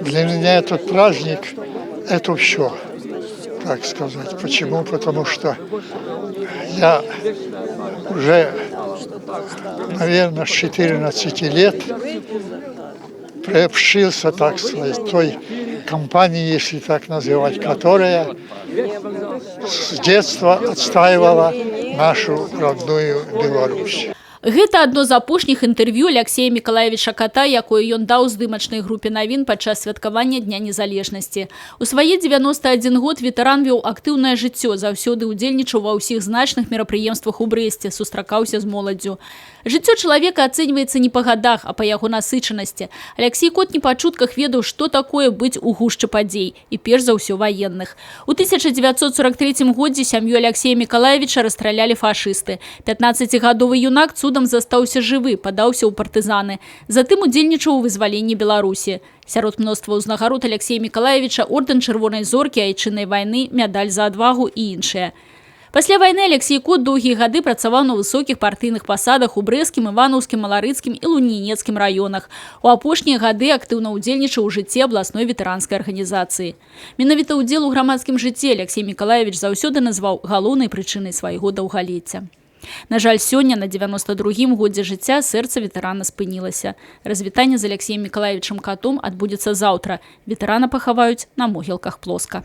для меня этот праздник – это все, так сказать. Почему? Потому что я уже, наверное, с 14 лет приобщился, так сказать, той компании, если так называть, которая с детства отстаивала нашу родную Беларусь. Гэта адно з апошніх інтэрв'ю Алексея Миколаевича Кота, якое ён даў здымачнай групе навін падчас святкавання Дня незалежнасці. У свае 91 год ветэран вёў актыўнае жыццё, заўсёды ўдзельнічаў ва ўсіх значных мерапрыемствах у Брэсце, сустракаўся з моладдзю. Жыццё чалавека ацэньваецца не па гадах, а па яго насычанасці. Алексей Кот не па чутках ведаў, што такое быць у гушчы падзей, і перш за ўсё ваенных. У 1943 годзе сям'ю Алексея Миколаевича расстралялі фашысты. 15-гадовы юнак цудам застаўся жывы, падаўся ў партызаны. Затым удзельнічаў у вызваленні Беларусі. Сярод мноства ўзнагарод Алексея Миколаевича ордэн Чырвонай зоркі, айчыннай вайны, медаль за адвагу і іншыя. Пасля вайны Алексей Кот доўгія гады працаваў на высокіх партыйных пасадах у Брэсцкім, Іванаўскім, Маларыцкім і Лунінецкім раёнах. У апошнія гады актыўна ўдзельнічаў у жыцці абласной ветэранскай арганізацыі. Менавіта ўдзел у грамадскім жыцці Алексей Миколаевич заўсёды назваў галоўнай прычынай свайго даўгалецця. На жаль, сёння, на 92-м годзе жыцця, сэрца ветэрана спынілася. Развітанне з Алексеем Миколаевичем Котом адбудзецца заўтра. Ветэрана пахаваюць на могілках Плоска.